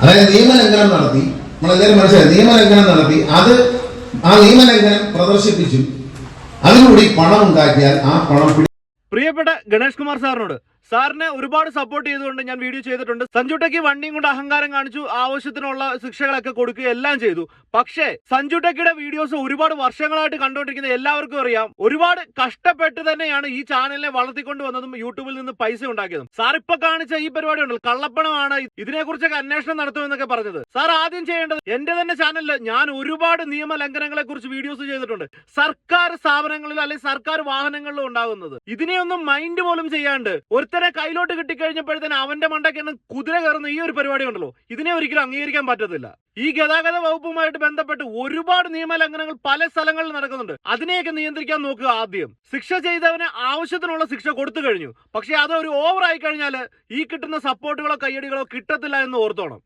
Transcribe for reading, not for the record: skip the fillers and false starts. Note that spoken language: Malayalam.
അതായത് നിയമലംഘനം നടത്തി, നമ്മളെല്ലാവരും മനസ്സിലായി, നിയമലംഘനം നടത്തി അത് ആ നിയമലംഘനം പ്രദർശിപ്പിച്ചു അതിലൂടെ പണം ഉണ്ടാക്കിയാൽ ആ പണം. പ്രിയപ്പെട്ട ഗണേഷ് കുമാർ സാറിനോട്, സാറിനെ ഒരുപാട് സപ്പോർട്ട് ചെയ്തുകൊണ്ട് ഞാൻ വീഡിയോ ചെയ്തിട്ടുണ്ട്. സഞ്ജു ടെക്കി വണ്ടിയും കൊണ്ട് അഹങ്കാരം കാണിച്ചു, ആവശ്യത്തിനുള്ള ശിക്ഷകളൊക്കെ കൊടുക്കുക എല്ലാം ചെയ്തു. പക്ഷേ സഞ്ജു ടെക്കിയുടെ വീഡിയോസ് ഒരുപാട് വർഷങ്ങളായിട്ട് കണ്ടുകൊണ്ടിരിക്കുന്ന എല്ലാവർക്കും അറിയാം, ഒരുപാട് കഷ്ടപ്പെട്ട് തന്നെയാണ് ഈ ചാനലിനെ വളർത്തിക്കൊണ്ട് വന്നതും യൂട്യൂബിൽ നിന്ന് പൈസ ഉണ്ടാക്കിയതും. സാർ ഇപ്പൊ കാണിച്ച ഈ പരിപാടി ഉണ്ടല്ലോ, കള്ളപ്പണമാണ്, ഇതിനെക്കുറിച്ചൊക്കെ അന്വേഷണം നടത്തുമെന്നൊക്കെ പറഞ്ഞത്. സാർ ആദ്യം ചെയ്യേണ്ടത്, എന്റെ തന്നെ ചാനലിൽ ഞാൻ ഒരുപാട് നിയമലംഘനങ്ങളെ കുറിച്ച് വീഡിയോസ് ചെയ്തിട്ടുണ്ട്, സർക്കാർ സ്ഥാപനങ്ങളിൽ അല്ലെങ്കിൽ സർക്കാർ വാഹനങ്ങളിലും ഉണ്ടാകുന്നത്. ഇതിനെയൊന്നും മൈൻഡ് പോലും ചെയ്യാണ്ട് ഒരുത്തരെ കയ്യിലോട്ട് കിട്ടിക്കഴിഞ്ഞപ്പോഴത്തേന് അവന്റെ മണ്ടയ്ക്കാണ് കുതിര കയറുന്ന ഈ ഒരു പരിപാടി ഉണ്ടല്ലോ, ഇതിനെ ഒരിക്കലും അംഗീകരിക്കാൻ പറ്റത്തില്ല. ഈ ഗതാഗത വകുപ്പുമായിട്ട് ബന്ധപ്പെട്ട് ഒരുപാട് നിയമലംഘനങ്ങൾ പല സ്ഥലങ്ങളിൽ നടക്കുന്നുണ്ട്. അതിനെയൊക്കെ നിയന്ത്രിക്കാൻ നോക്കുക. ആദ്യം ശിക്ഷ ചെയ്തവന് ആവശ്യത്തിനുള്ള ശിക്ഷ കൊടുത്തു കഴിഞ്ഞു, പക്ഷെ അത് ഒരു ഓവർ ആയി കഴിഞ്ഞാൽ ഈ കിട്ടുന്ന സപ്പോർട്ടുകളോ കയ്യടികളോ കിട്ടത്തില്ല എന്ന് ഓർത്തോണം.